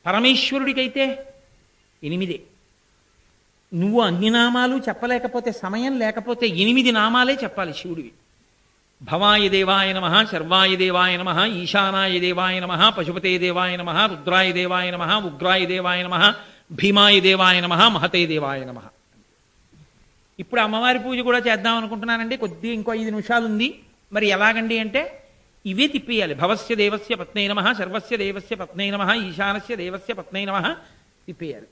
పరమేశ్వరుడికైతే 8. నువ్వు అన్ని నామాలు చెప్పలేకపోతే, సమయం లేకపోతే 8 నామాలే చెప్పాలి శివుడివి. భవాయ దేవాయ నమః, శర్వాయ దేవాయ నమః, ఈశానాయ దేవాయ నమః, పశుపతే దేవాయ నమః, రుద్రాయ దేవాయ నమః, ఉగ్రాయ దేవాయ నమః, భీమాయ దేవాయ నమః, మహతే దేవాయ నమః. ఇప్పుడు అమ్మవారి పూజ కూడా చేద్దాం అనుకుంటున్నానండి, కొద్దిగా ఇంకో 5 నిమిషాలు ఉంది. మరి ఎలాగండి అంటే ఇవే తిప్పేయాలి. భవస్య దేవస్య పత్నై నమః, సర్వస్య దేవస్య పత్నై నమః, ఈశానస్య దేవస్య పత్నై నమః తిప్పేయాలి.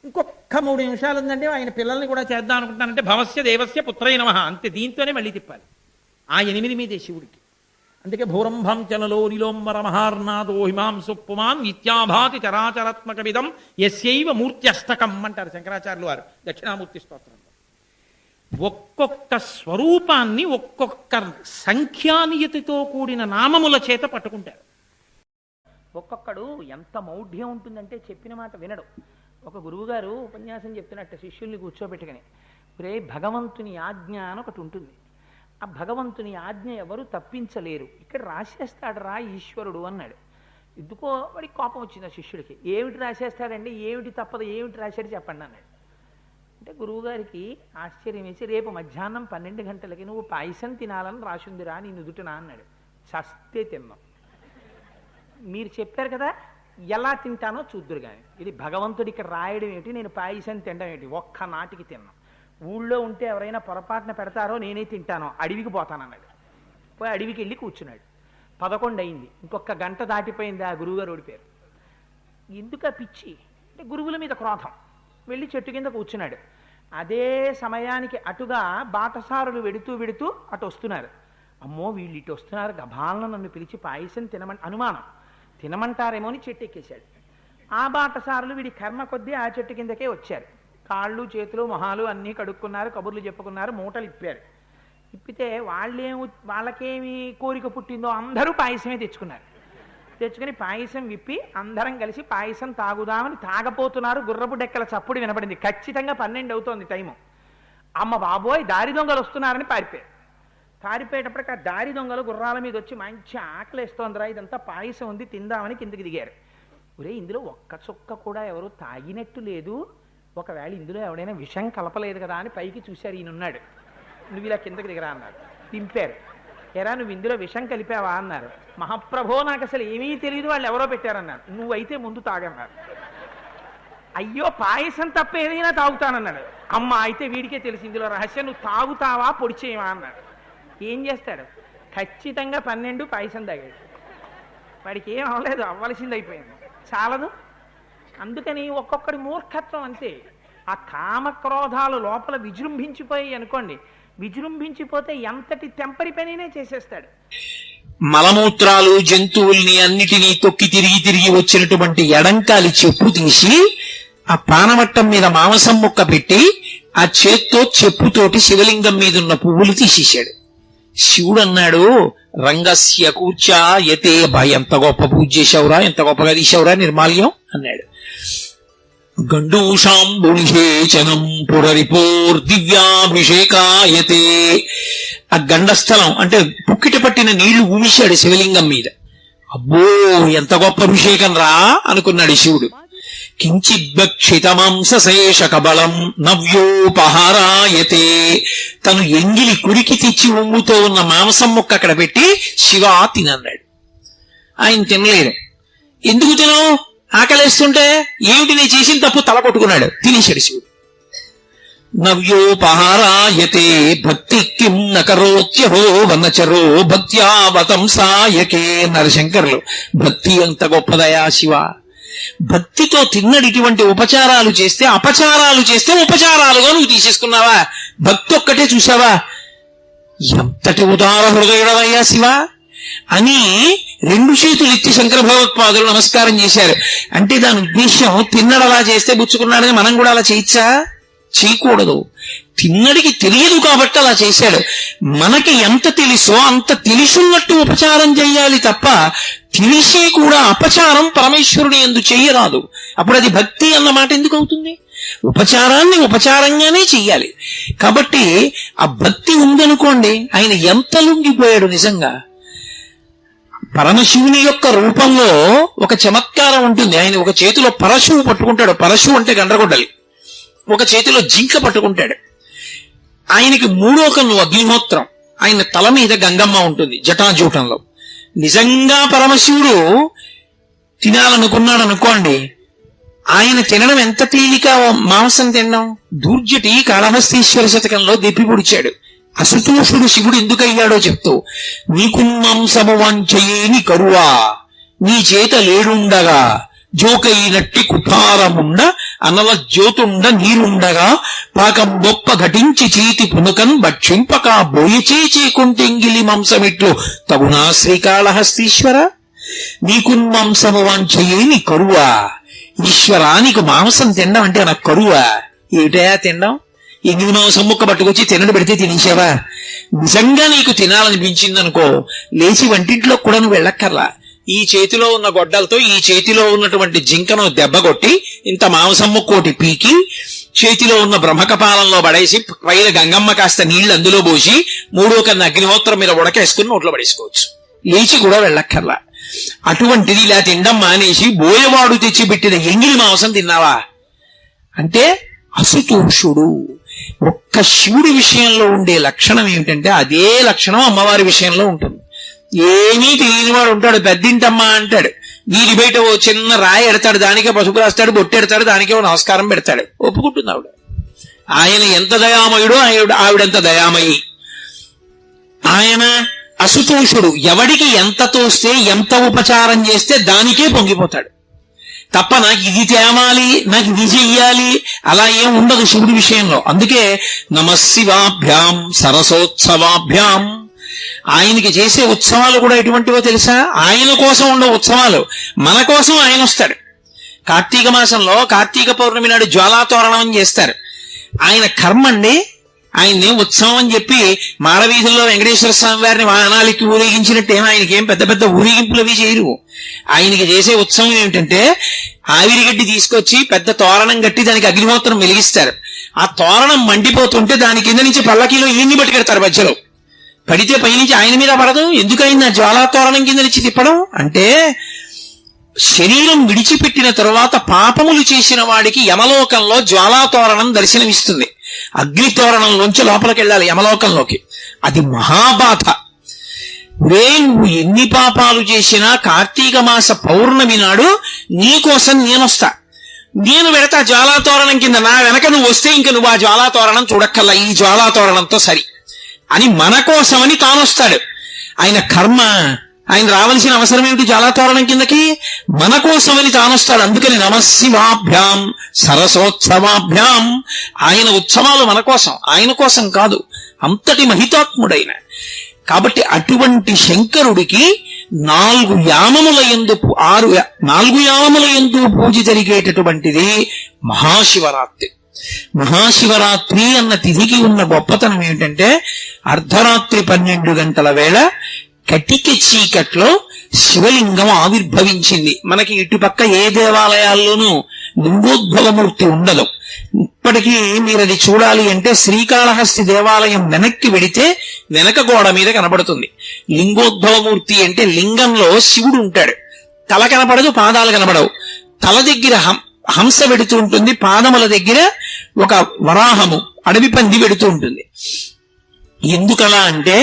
ఇంకొక 3 నిమిషాలు ఉందంటే ఆయన పిల్లల్ని కూడా చేద్దాం అనుకుంటున్నానంటే భవస్య దేవస్య పుత్రై నమః అంతే, దీంతోనే మళ్ళీ తిప్పాలి. ఆ 8 మీదే శివుడికి. అందుకే భూరంభం చనలో నిలోంబర మహార్నాదో హిమాంసు పుమాన్ నిత్యాభాతి చరాచరాత్మకమిదం యస్యైవ మూర్త్యష్టకం అంటారు శంకరాచార్యులు వారు దక్షిణామూర్తి స్తోత్రంలో. ఒక్కొక్క స్వరూపాన్ని ఒక్కొక్క సంఖ్యానియతితో కూడిన నామముల చేత పట్టుకుంటారు. ఒక్కొక్కడు ఎంత మౌఢ్యం ఉంటుందంటే చెప్పిన మాట వినడు. ఒక గురువుగారు ఉపన్యాసం చెప్తున్నట్టు శిష్యుల్ని కూర్చోబెట్టుకుని, రే భగవంతుని ఆజ్ఞ అని ఒకటి ఉంటుంది, ఆ భగవంతుని ఆజ్ఞ ఎవరు తప్పించలేరు, ఇక్కడ రాసేస్తాడు రా ఈశ్వరుడు అన్నాడు. ఎందుకో వాడికి కోపం వచ్చింది ఆ శిష్యుడికి. ఏమిటి రాసేస్తాడండి, ఏమిటి తప్పదు, ఏమిటి రాశాడు చెప్పండి అన్నాడు. అంటే గురువుగారికి ఆశ్చర్యం వేసి, రేపు మధ్యాహ్నం 12 గంటలకి నువ్వు పాయసం తినాలని రాసిందిరా నీ నుదుటినా అన్నాడు. చస్తే తిన్నాం, మీరు చెప్పారు కదా ఎలా తింటానో చూద్దురు కానీ, ఇది భగవంతుడికి రాయడం ఏమిటి, నేను పాయసం తినడం ఏమిటి, ఒక్క నాటికి తిన్నాం. ఊళ్ళో ఉంటే ఎవరైనా పొరపాటున పెడతారో నేనే తింటానో, అడవికి పోతానన్నాడు. పోయి అడవికి వెళ్ళి కూర్చున్నాడు. 11 అయింది, ఇంకొక గంట దాటిపోయింది. ఆ గురువుగారు ఓడిపోయారు. ఎందుకు ఆ పిచ్చి అంటే గురువుల మీద క్రోధం. వెళ్ళి చెట్టు కింద కూర్చున్నాడు. అదే సమయానికి అటుగా బాటసారులు వెడుతూ అటు వస్తున్నారు. అమ్మో వీళ్ళు ఇటు వస్తున్నారు, గభాలను నన్ను పిలిచి పాయసం అనుమానం తినమంటారేమో అని చెట్టు ఎక్కేశాడు. ఆ బాటసారులు వీడి కర్మ కొద్దీ ఆ చెట్టు కిందకే వచ్చారు. కాళ్ళు చేతులు మొహాలు అన్నీ కడుక్కున్నారు, కబుర్లు చెప్పుకున్నారు, మూటలు ఇప్పారు. ఇప్పితే వాళ్ళకేమి కోరిక పుట్టిందో అందరూ పాయసమే తెచ్చుకున్నారు. తెచ్చుకుని పాయసం విప్పి అందరం కలిసి పాయసం తాగుదామని తాగపోతున్నారు. గుర్రపు డెక్కల చప్పుడు వినపడింది. ఖచ్చితంగా 12 అవుతోంది టైము. అమ్మ బాబోయ్ దారి దొంగలు వస్తున్నారని పారిపోయారు. పారిపోయేటప్పటికి ఆ దారి దొంగలు గుర్రాల మీద వచ్చి మంచి ఆకలేస్తోందిరా, ఇదంతా పాయసం ఉంది తిందామని కిందకి దిగారు. ఒరే ఇందులో ఒక్క చుక్క కూడా ఎవరు తాగినట్టు లేదు, ఒకవేళ ఇందులో ఎవడైనా విషం కలపలేదు కదా అని పైకి చూశారు. ఈయనున్నాడు. నువ్వు ఇలా కిందకి దిగరా అన్నారు. దింపారు. ఎరా నువ్వు ఇందులో విషం కలిపావా అన్నారు. మహాప్రభో నాకు అసలు ఏమీ తెలియదు, వాళ్ళు ఎవరో పెట్టారన్నారు. నువ్వైతే ముందు తాగన్నారు. అయ్యో పాయసం తప్ప ఏదైనా తాగుతానన్నాడు. అమ్మ అయితే వీడికే తెలిసి ఇందులో రహస్యం, నువ్వు తాగుతావా పొడి చేయవా అన్నాడు. ఏం చేస్తాడు, ఖచ్చితంగా 12 పాయసం తాగాడు. వాడికి ఏం అవ్వలేదు, అవ్వాల్సింది అయిపోయింది, చాలదు. అందుకని ఒక్కొక్కడి మూర్ఖత్వం అంతే. ఆ కామక్రోధాలు లోపల విజృంభించిపోయి అనుకోండి, విజృంభించిపోతే ఎంతటి తెంపరి పనినే చేసేస్తాడు. మలమూత్రాలు జంతువుల్ని అన్నిటినీ తొక్కి తిరిగి వచ్చినటువంటి ఎడంకాలి చెప్పు తీసి ఆ పానమట్టం మీద మాంసం ముక్క పెట్టి ఆ చేత్తో చెప్పుతోటి శివలింగం మీదున్న పువ్వులు తీసేశాడు. శివుడు అన్నాడు, రంగస్య కూర్చా యతే ఎంత గొప్ప పూజ చేశావురా, ఎంత గొప్పగా తీశావురా నిర్మాల్యం అన్నాడు. గండూషాంబునిహేచనం పురరిపోర్దివ్యాభిషేకాయతే. ఆ గండస్థలం అంటే పుక్కిటి పట్టిన నీళ్లు ఊమిశాడు శివలింగం మీద. అబ్బో ఎంత గొప్ప అభిషేకం రా అనుకున్నాడు శివుడు. కించిద్భక్షితమాంసశేష కబలం నవ్యోపహారాయతే. తను ఎంగిలి కురికి తెచ్చి ఉమ్ముతో ఉన్న మాంసం ముక్క అక్కడ పెట్టి శివా తినన్నాడు. ఆయన తినలేడు. ఎందుకు తినవు, ఆకలేస్తుంటే, ఏమిటి నేను చేసిన తప్పు తల కొట్టుకున్నాడు, తినేశాడు శివుడు. నవ్యోపహారాయతే భక్తి కిం నకరోత్యహో వనచరో భక్త్యావతంసాయకే. నరశంకర్లు భక్తి ఎంత గొప్పదయా శివ. భక్తితో తిన్నడు ఇటువంటి ఉపచారాలు చేస్తే, అపచారాలు చేస్తే ఉపచారాలుగా నువ్వు తీసేసుకున్నావా, భక్తి ఒక్కటే చూసావా, ఎంతటి ఉదార హృదయుడవయ్యా శివ అని 2 చేతులు ఎత్తి శంకర భగవత్పాదులు నమస్కారం చేశారు. అంటే దాని ఉద్దేశం తిన్నడు అలా చేస్తే పుచ్చుకున్నాడని మనం కూడా అలా చేయొచ్చా, చేయకూడదు. తిన్నడికి తెలియదు కాబట్టి అలా చేశాడు. మనకి ఎంత తెలుసో అంత తెలుసున్నట్టు ఉపచారం చెయ్యాలి తప్ప తెలిసే కూడా అపచారం పరమేశ్వరుని యందు చెయ్యరాదు. అప్పుడు అది భక్తి అన్న మాట ఎందుకు అవుతుంది? ఉపచారాన్ని ఉపచారంగానే చెయ్యాలి. కాబట్టి ఆ భక్తి ఉందనుకోండి, ఆయన ఎంత లొంగిపోయాడు నిజంగా. పరమశివుని యొక్క రూపంలో ఒక చమత్కారం ఉంటుంది. ఆయన ఒక చేతిలో పరశువు పట్టుకుంటాడు. పరశువు అంటే గండ్రగొడ్డలి. ఒక చేతిలో జింక పట్టుకుంటాడు. ఆయనకి మూడో కన్ను అగ్నిహోత్రం. ఆయన తల మీద గంగమ్మ ఉంటుంది జటాజూటంలో. నిజంగా పరమశివుడు తినాలనుకున్నాడు అనుకోండి, ఆయన తినడం ఎంత తేలిక. మాంసం తినడం దూర్జటి కాళహస్తీశ్వర శతకంలో దెప్పి పొడిచాడు. అసుతోషుడు శివుడు ఎందుకయ్యాడో చెప్తూ, నీకు మాంసము వాంఛయేని కరువా నీ చేత లేడుండగా జోకైనట్టి కుఠారముండ అనల జ్యోతుండ నీరుండగా పాకం గొప్ప ఘటించి చేతి పునుకన్ భక్షింపక బోయచేకుంటెంగిలి మాంసమిట్లు తగునా శ్రీకాళహస్తీశ్వర. నీకు మాంసము వాంఛయేని కరువా. ఈశ్వరా, నీకు మాంసం తినడం అంటే నాకు కరువా. ఏటయా తినడం? ఎంగిలి మాంసం ముక్క పట్టుకొచ్చి తినడు పెడితే తినేసావా? నిజంగా నీకు తినాలనిపించిందనుకో, లేచి వంటింట్లో కూడా నువ్వు వెళ్ళక్కర్లా. ఈ చేతిలో ఉన్న గొడ్డలతో ఈ చేతిలో ఉన్నటువంటి జింకను దెబ్బ కొట్టి ఇంత మాంసం ముక్కోటి పీకి చేతిలో ఉన్న బ్రహ్మకపాలంలో పడేసి పైన గంగమ్మ కాస్త నీళ్లు అందులో పోసి మూడో కన్నా అగ్నిహోత్రం మీద ఉడకేసుకుని నోట్లో పడేసుకోవచ్చు. లేచి కూడా వెళ్ళక్కర్లా. అటువంటిది ఇలా తినడం మానేసి బోయవాడు తెచ్చిపెట్టిన ఎంగిలి మాంసం తిన్నావా అంటే అసుతోషుడు. ఒక్క శివుడి విషయంలో ఉండే లక్షణం ఏమిటంటే అదే లక్షణం అమ్మవారి విషయంలో ఉంటుంది. ఏమీ తెలియని వాడు ఉంటాడు, పెద్దింటమ్మా అంటాడు. వీరి బయట ఓ చిన్న రాయి ఎడతాడు, దానికే పసుపు రాస్తాడు, బొట్టెడతాడు, దానికే ఓ నమస్కారం పెడతాడు. ఒప్పుకుంటుంది ఆవిడ. ఆయన ఎంత దయామయుడో ఆవిడంత దయామయి. ఆయన అసుతోషుడు. ఎవడికి ఎంత తోస్తే ఎంత ఉపచారం చేస్తే దానికే పొంగిపోతాడు తప్ప నాకు ఇది తేమాలి, నాకు ఇది చెయ్యాలి అలా ఏం ఉండదు శివుడి విషయంలో. అందుకే నమశివాభ్యాం సరసోత్సవాభ్యాం. ఆయనకి చేసే ఉత్సవాలు కూడా ఎటువంటివో తెలుసా? ఆయన కోసం ఉండవు ఉత్సవాలు, మన కోసం ఆయన వస్తాడు. కార్తీక మాసంలో కార్తీక పౌర్ణమి నాడు జ్వాలాతోరణం చేస్తారు. ఆయన కర్మ అండి. ఆయన్ని ఉత్సవం అని చెప్పి మాడవీధుల్లో వెంకటేశ్వర స్వామి వారిని వాహనాలకి ఊరేగించినట్టేమో ఆయనకేం పెద్ద పెద్ద ఊరేగింపులు అవి చేయరు. ఆయనకి చేసే ఉత్సవం ఏమిటంటే ఆవిరిగడ్డి తీసుకొచ్చి పెద్ద తోరణం కట్టి దానికి అగ్నిహోత్రం వెలిగిస్తారు. ఆ తోరణం మండిపోతుంటే దాని కింద నుంచి పల్లకీలో ఈయన్ని పట్టుకెడతారు. మధ్యలో పడితే పైనుంచి ఆయన మీద పడదు. ఎందుకైంది ఆ జ్వాలా తోరణం కింద నుంచి తిప్పడం అంటే, శరీరం విడిచిపెట్టిన తరువాత పాపములు చేసిన వాడికి యమలోకంలో జ్వాలాతోరణం దర్శనమిస్తుంది. అగ్నితోరణంలోంచి లోపలికి వెళ్ళాలి యమలోకంలోకి. అది మహాబాధ. రే, నువ్వు ఎన్ని పాపాలు చేసినా కార్తీక మాస పౌర్ణమి నాడు నీకోసం నేనొస్తా, నేను వెడతా జ్వాలాతోరణం కింద. నా వెనక నువ్వు వస్తే ఇంక నువ్వు ఆ జ్వాలాతోరణం చూడక్కల్లా, ఈ జ్వాలాతోరణంతో సరి అని మన కోసమని తానొస్తాడు. ఆయన కర్మ. ఆయన రావాల్సిన అవసరం ఏమిటి జ్వాలాతోరణం కిందకి? మన కోసమని తానొస్తాడు. అందుకని నమశివాభ్యాం సరసోత్సవాభ్యాం. ఆయన ఉత్సవాలు మన కోసం, ఆయన కోసం కాదు. అంతటి మహితాత్ముడైన. కాబట్టి అటువంటి శంకరుడికి 4 యామముల యందు పూజ జరిగేటటువంటిది మహాశివరాత్రి. మహాశివరాత్రి అన్న తిథికి ఉన్న గొప్పతనం ఏమిటంటే, అర్ధరాత్రి 12 గంటల వేళ కటిక చీకట్లో శివలింగం ఆవిర్భవించింది. మనకి ఇటుపక్క ఏ దేవాలయాల్లోనూ లింగోద్భవమూర్తి ఉండదు. ఇప్పటికీ మీరు అది చూడాలి అంటే శ్రీకాళహస్తి దేవాలయం వెనక్కి వెడితే వెనక గోడ మీద కనబడుతుంది లింగోద్భవమూర్తి. అంటే లింగంలో శివుడు ఉంటాడు. తల కనపడదు, పాదాలు కనబడవు. తల దగ్గర హంస వెడుతూ ఉంటుంది, పాదముల దగ్గర ఒక వరాహము అడవి పంది వెడుతూ ఉంటుంది. ఎందుకలా అంటే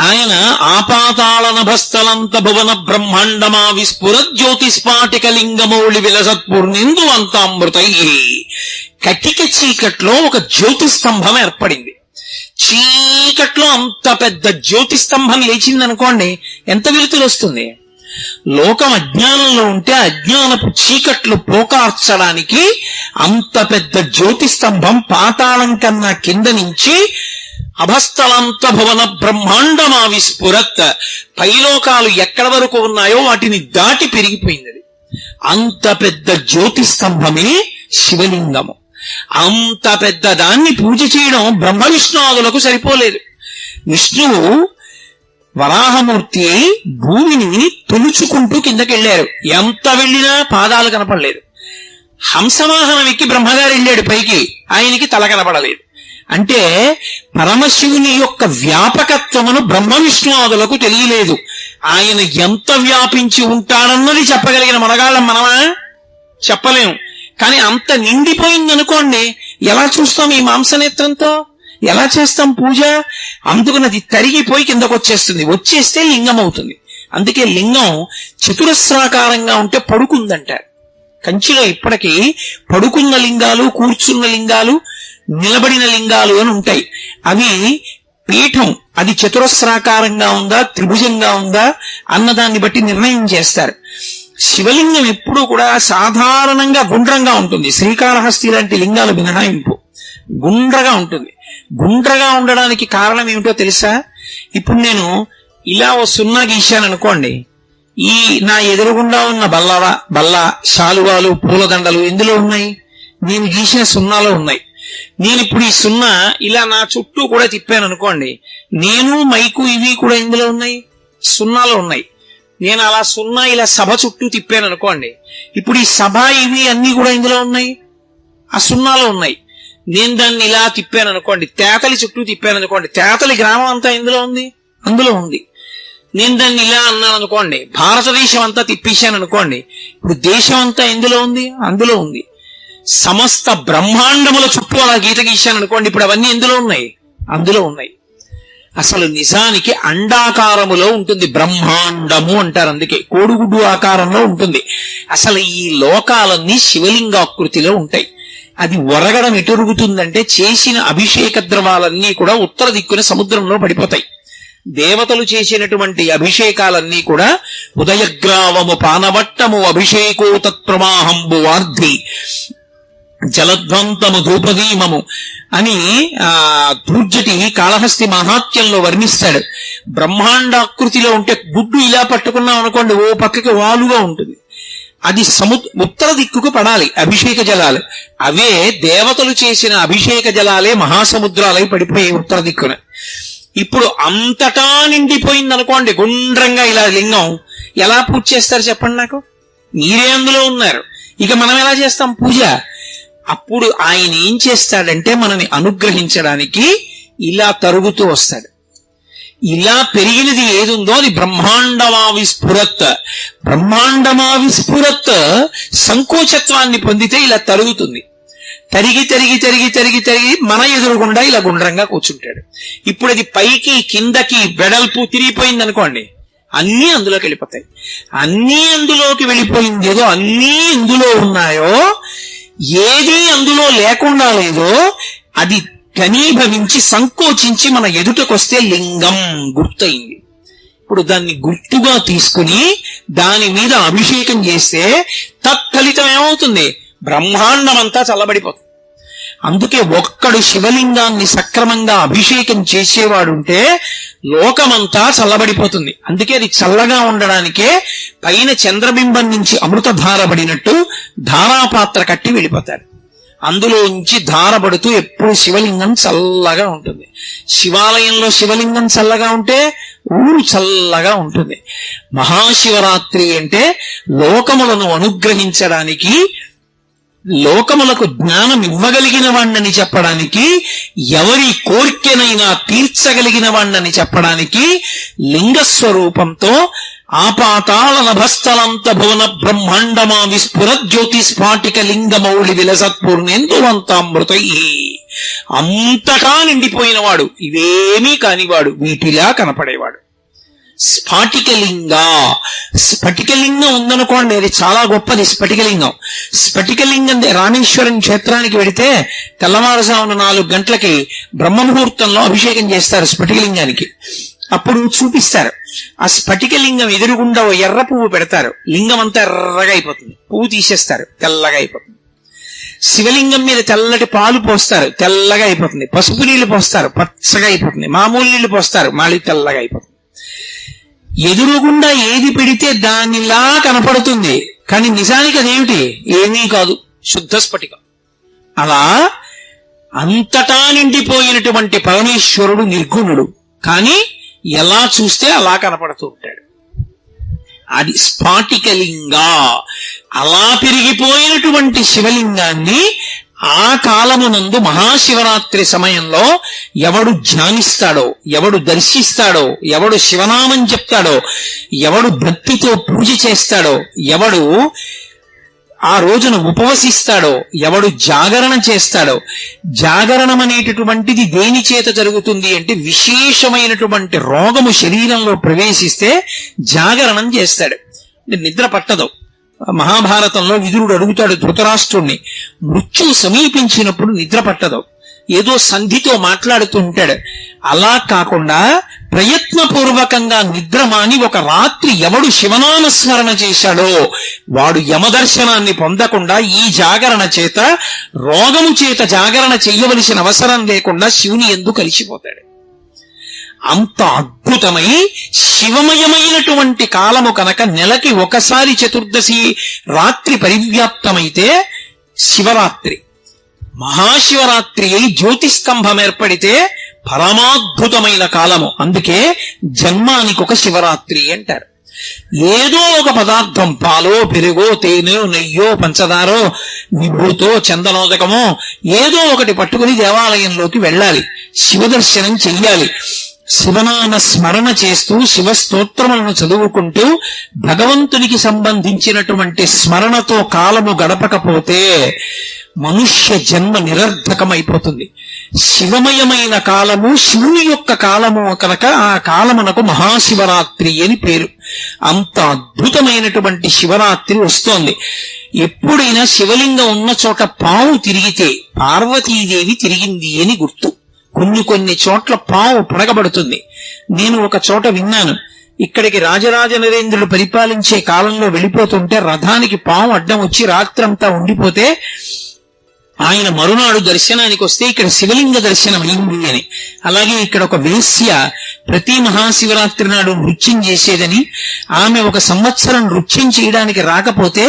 ఆయన ఆపాతాళ నభస్థలంత భువన బ్రహ్మాండమా విస్ఫుర జ్యోతిస్పాటిక లింగమౌళి విలసత్పూర్ణిందు అంతామృతై. కటిక చీకట్లో ఒక జ్యోతిస్తంభం ఏర్పడింది. చీకట్లో అంత పెద్ద జ్యోతిస్తంభం లేచిందనుకోండి, ఎంత వెలుతురు వస్తుంది? లోకం అజ్ఞానంలో ఉంటే అజ్ఞానపు చీకట్లు పోకార్చడానికి అంత పెద్ద జ్యోతిస్తంభం పాతాళం కన్నా కింద నుంచి అభస్థలంత భువన బ్రహ్మాండమా విస్ఫురత్. పైలోకాలు ఎక్కడ వరకు ఉన్నాయో వాటిని దాటి పెరిగిపోయింది. అంత పెద్ద జ్యోతిస్తంభమే శివలింగము. అంత పెద్ద దాన్ని పూజ చేయడం బ్రహ్మ విష్ణువులకు సరిపోలేదు. విష్ణువు వరాహమూర్తి భూమిని తొలుచుకుంటూ కిందకెళ్లారు. ఎంత వెళ్ళినా పాదాలు కనపడలేదు. హంసవాహనం ఎక్కి బ్రహ్మగారు వెళ్ళాడు పైకి, ఆయనకి తల కనపడలేదు. అంటే పరమశివుని యొక్క వ్యాపకత్వమును బ్రహ్మ విష్ణువులకు తెలియలేదు. ఆయన ఎంత వ్యాపించి ఉంటాడన్నది చెప్పగలిగిన మనగాళ్ళం మనమా? చెప్పలేము. కానీ అంత నిండిపోయిందనుకోండి, ఎలా చూస్తాం ఈ మాంసనేత్రంతో? ఎలా చేస్తాం పూజ? అందుకని అది తరిగిపోయి కిందకు వచ్చేస్తే లింగం అవుతుంది. అందుకే లింగం చతురస్రాకారంగా ఉంటే పడుకుందంటారు. కంచిలో ఇప్పటికీ పడుకున్న లింగాలు, కూర్చున్న లింగాలు, నిలబడిన లింగాలు అని ఉంటాయి. అవి పీఠం అది చతురస్రాకారంగా ఉందా, త్రిభుజంగా ఉందా అన్నదాన్ని బట్టి నిర్ణయం చేస్తారు. శివలింగం ఎప్పుడూ కూడా సాధారణంగా గుండ్రంగా ఉంటుంది. శ్రీకాళహస్తి లాంటి లింగాలు మినహాయింపు గుండ్రగా ఉంటుంది. గుండ్రగా ఉండడానికి కారణం ఏమిటో తెలుసా? ఇప్పుడు నేను ఇలా ఓ సున్నా గీశాను అనుకోండి, ఈ నా ఎదురుగుండా ఉన్న బల్ల, శాలువాలు, పూలదండలు ఎందులో ఉన్నాయి? నేను గీసిన సున్నాలో ఉన్నాయి. నేను ఇప్పుడు ఈ సున్నా ఇలా నా చుట్టూ కూడా తిప్పాను అనుకోండి, నేను మైకు ఇవి కూడా ఎందులో ఉన్నాయి? సున్నాలో ఉన్నాయి. నేను అలా సున్నా ఇలా సభ చుట్టూ తిప్పాను అనుకోండి, ఇప్పుడు ఈ సభ ఇవి అన్ని కూడా ఎందులో ఉన్నాయి? ఆ సున్నాలో ఉన్నాయి. నేను దాన్ని ఇలా తిప్పాను అనుకోండి, తేతలి చుట్టూ తిప్పాను అనుకోండి, తేతలి గ్రామం అంతా ఎందులో ఉంది? అందులో ఉంది. నేను దాన్ని ఇలా అన్నాను అనుకోండి, భారతదేశం అంతా తిప్పేశాను అనుకోండి, ఇప్పుడు దేశం అంతా ఎందులో ఉంది? అందులో ఉంది. సమస్త బ్రహ్మాండముల చుట్టూ అలా గీత గీశాను అనుకోండి, ఇప్పుడు అవన్నీ ఎందులో ఉన్నాయి? అందులో ఉన్నాయి. అసలు నిజానికి అండాకారములో ఉంటుంది బ్రహ్మాండము అంటారు. అందుకే కోడిగుడ్డు ఆకారంలో ఉంటుంది. అసలు ఈ లోకాలన్నీ శివలింగాకృతిలో ఉంటాయి. అది ఒరగడం ఎటురుగుతుందంటే చేసిన అభిషేక ద్రవాలన్నీ కూడా ఉత్తర దిక్కున సముద్రంలో పడిపోతాయి. దేవతలు చేసినటువంటి అభిషేకాలన్నీ కూడా ఉదయగ్రావము పానవట్టము అభిషేకో తత్ప్రవాహంబు వార్ధి జలధ్వంతము ధూపదీమము అని ధూర్జటి కాళహస్తి మహాత్యంలో వర్ణిస్తాడు. బ్రహ్మాండాకృతిలో ఉంటే గుడ్డు ఇలా పట్టుకున్నాం అనుకోండి, ఓ పక్కకి వాలుగా ఉంటుంది. అది ఉత్తర దిక్కుకు పడాలి అభిషేక జలాలు. అవే దేవతలు చేసిన అభిషేక జలాలే మహాసముద్రాలై పడిపోయాయి ఉత్తర దిక్కున. ఇప్పుడు అంతటా నిండిపోయింది అనుకోండి గుండ్రంగా ఇలా లింగం, ఎలా పూజ చేస్తారు చెప్పండి నాకు? మీరే అందులో ఉన్నారు. ఇక మనం ఎలా చేస్తాం పూజ? అప్పుడు ఆయన ఏం చేస్తాడంటే మనని అనుగ్రహించడానికి ఇలా తరుగుతూ వస్తాడు. ఇలా పెరిగినది ఏదుందో అది బ్రహ్మాండమా విస్ఫురత్. బ్రహ్మాండమా విస్ఫురత్ సంకోచత్వాన్ని పొందితే ఇలా తరుగుతుంది. తరిగి తరిగి తరిగి తరిగి తరిగి మన ఎదురుగుండా ఇలా గుండ్రంగా కూర్చుంటాడు. ఇప్పుడు అది పైకి కిందకి వెడల్పు తిరిగిపోయింది అనుకోండి, అన్నీ అందులోకి వెళ్ళిపోతాయి. అన్నీ అందులోకి వెళ్ళిపోయింది ఏదో అన్నీ ఇందులో ఉన్నాయో, ఏది అందులో లేకుండా లేదో అది ఘనీభవించి సంకోచించి మన ఎదుటకొస్తే లింగం గుర్తయింది. ఇప్పుడు దాన్ని గుర్తుగా తీసుకుని దాని మీద అభిషేకం చేస్తే తత్ఫలితం ఏమవుతుంది? బ్రహ్మాండం అంతా చల్లబడిపోతుంది. అందుకే ఒక్కడు శివలింగాన్ని సక్రమంగా అభిషేకం చేసేవాడుంటే లోకమంతా చల్లబడిపోతుంది. అందుకే అది చల్లగా ఉండడానికే పైన చంద్రబింబం నుంచి అమృతధార పడినట్టు ధారాపాత్ర కట్టి వెళ్ళిపోతారు. అందులోంచి ధారపడుతూ ఎప్పుడు శివలింగం చల్లగా ఉంటుంది. శివాలయంలో శివలింగం చల్లగా ఉంటే ఊరు చల్లగా ఉంటుంది. మహాశివరాత్రి అంటే లోకములను అనుగ్రహించడానికి, లోకములకు జ్ఞానం ఇవ్వగలిగిన వాణ్ణని చెప్పడానికి, ఎవరి కోరికనైనా తీర్చగలిగిన వాణ్ణని చెప్పడానికి లింగస్వరూపంతో ఆపాతాళ నభస్థలంత భువన బ్రహ్మాండమా విస్ఫుర జ్యోతి స్ఫాటిక లింగమౌళి విలసత్పూర్ణేందువంతామృతై. అంతటా నిండిపోయినవాడు, ఇవేమీ కానివాడు, వీటిలా కనపడేవాడు. స్ఫాటికలింగ. స్ఫటికలింగం ఉందనుకోండి, అది చాలా గొప్పది. స్ఫటికలింగం. స్ఫటికలింగం రామేశ్వరం క్షేత్రానికి వెడితే తెల్లవారుజామున 4 గంటలకి బ్రహ్మముహూర్తంలో అభిషేకం చేస్తారు స్ఫటికలింగానికి. అప్పుడు చూపిస్తారు. ఆ స్ఫటికలింగం ఎదురుగుండా ఓ ఎర్ర పువ్వు పెడతారు. లింగం అంతా ఎర్రగా అయిపోతుంది. పువ్వు తీసేస్తారు, తెల్లగా అయిపోతుంది. శివలింగం మీద తెల్లటి పాలు పోస్తారు, తెల్లగా అయిపోతుంది. పసుపు నీళ్లు పోస్తారు, పచ్చగా అయిపోతుంది. మామూలు నీళ్లు పోస్తారు, మళ్ళీ తెల్లగా అయిపోతుంది. ఎదురుగుండా ఏది పెడితే దానిలా కనపడుతుంది, కానీ నిజానికి అదేమిటి? ఏమీ కాదు, శుద్ధ స్ఫటికం. అలా అంతటా నిండిపోయినటువంటి పరమేశ్వరుడు నిర్గుణుడు, కానీ ఎలా చూస్తే అలా కనపడుతూ ఉంటాడు. అది స్ఫాటికలింగ. అలా పెరిగిపోయినటువంటి శివలింగాన్ని ఆ కాలమునందు మహాశివరాత్రి సమయంలో ఎవడు ధ్యానిస్తాడో, ఎవడు దర్శిస్తాడో, ఎవడు శివనామం చెప్తాడో, ఎవడు భక్తితో పూజ చేస్తాడో, ఎవడు ఆ రోజున ఉపవసిస్తాడో, ఎవడు జాగరణ చేస్తాడో. జాగరణం అనేటటువంటిది దేని చేత జరుగుతుంది అంటే విశేషమైనటువంటి రోగము శరీరంలో ప్రవేశిస్తే జాగరణం చేస్తాడు. నిద్ర పట్టదు. మహాభారతంలో విదురుడు అడుగుతాడు ధృతరాష్ట్రుణ్ణి, మృత్యువు సమీపించినప్పుడు నిద్ర పట్టదు, ఏదో సంధితో మాట్లాడుతూ ఉంటాడు. అలా కాకుండా ప్రయత్నపూర్వకంగా నిద్ర మాని ఒక రాత్రి ఎవడు శివనామస్మరణ చేశాడో వాడు యమదర్శనాన్ని పొందకుండా ఈ జాగరణ చేత, రోగము చేత జాగరణ చెయ్యవలసిన అవసరం లేకుండా శివుని యందు కలిసిపోతాడు. అంత అద్భుతమై శివమయమైనటువంటి కాలము కనుక నెలకి ఒకసారి చతుర్దశి రాత్రి పరివ్యాప్తమైతే శివరాత్రి, మహాశివరాత్రి అయి జ్యోతిస్కంభం ఏర్పడితే పరమాద్భుతమైన కాలము. అందుకే జన్మానికి ఒక శివరాత్రి అంటారు. ఏదో ఒక పదార్థం, పాలో పెరుగో తేనె నెయ్యో పంచదారో విభూతో చందనోదకమో ఏదో ఒకటి పట్టుకుని దేవాలయంలోకి వెళ్ళాలి, శివదర్శనం చెయ్యాలి. శివనామ స్మరణ చేస్తూ శివస్తోత్రములను చదువుకుంటూ భగవంతునికి సంబంధించినటువంటి స్మరణతో కాలము గడపకపోతే మనుష్య జన్మ నిరర్ధకమైపోతుంది. శివమయమైన కాలము శివుని యొక్క కాలము కనుక ఆ కాలమునకు మహాశివరాత్రి అని పేరు. అంత అద్భుతమైనటువంటి శివరాత్రి వస్తోంది. ఎప్పుడైనా శివలింగం ఉన్న చోట పాము తిరిగితే పార్వతీదేవి తిరిగింది అని గుర్తు. కొన్ని చోట్ల పాము పడగబడుతుంది. నేను ఒక చోట విన్నాను, ఇక్కడికి రాజరాజ నరేంద్రుడు పరిపాలించే కాలంలో వెళ్ళిపోతుంటే రథానికి పాము అడ్డం వచ్చి రాత్రంతా ఉండిపోతే ఆయన మరునాడు దర్శనానికి వస్తే ఇక్కడ శివలింగ దర్శనం అయింది అని. అలాగే ఇక్కడ ఒక వేశ్య ప్రతి మహాశివరాత్రి నాడు నృత్యం చేసేదని, ఆమె ఒక సంవత్సరం నృత్యం చేయడానికి రాకపోతే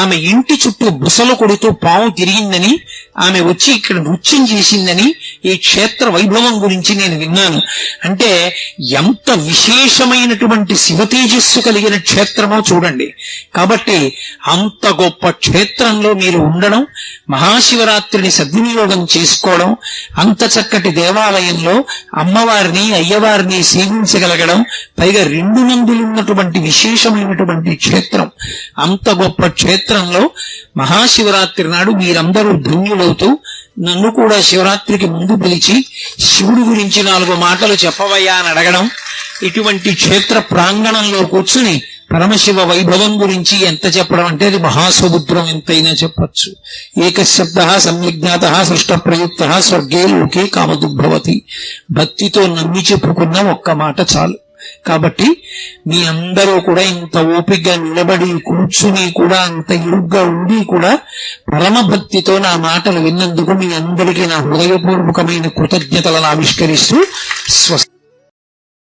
ఆమె ఇంటి చుట్టూ బుసలు కొడుతూ పాము తిరిగిందని, ఆమె వచ్చి ఇక్కడ నృత్యం చేసిందని ఈ క్షేత్ర వైభవం గురించి నేను విన్నాను. అంటే ఎంత విశేషమైనటువంటి శివతేజస్సు కలిగిన క్షేత్రమో చూడండి. కాబట్టి అంత గొప్ప క్షేత్రంలో మీరు ఉండడం, మహాశివరాత్రిని సద్వినియోగం చేసుకోవడం, అంత చక్కటి దేవాలయంలో అమ్మవారిని అయ్యవారిని సేవించగలగడం, పైగా 2 నందులున్నటువంటి విశేషమైనటువంటి క్షేత్రం, అంత గొప్ప క్షేత్రంలో మహాశివరాత్రి నాడు మీరందరూ ధన్యులవుతూ నన్ను కూడా శివరాత్రికి ముందు పిలిచి శివుడి గురించి 4 మాటలు చెప్పవయ్యా అని అడగడం, ఇటువంటి క్షేత్ర ప్రాంగణంలో కూర్చుని పరమశివ వైభవం గురించి ఎంత చెప్పడం అంటే అది మహాసముద్రం ఎంతైనా చెప్పచ్చు. ఏకశబ్ద సంవిజ్ఞాత సృష్ట ప్రయుక్త స్వర్గే లోకే కామదుర్భవతి. భక్తితో నమ్మి చెప్పుకున్న ఒక్క మాట చాలు. కాబట్టి మీ అందరూ కూడా ఇంత ఓపికగా నిలబడి కూర్చుని కూడా అంత ఇరుగ్గా ఉండి కూడా పరమ భక్తితో నా మాటలు విన్నందుకు మీ అందరికీ నా హృదయపూర్వకమైన కృతజ్ఞతలను ఆవిష్కరిస్తూ స్వస్తి.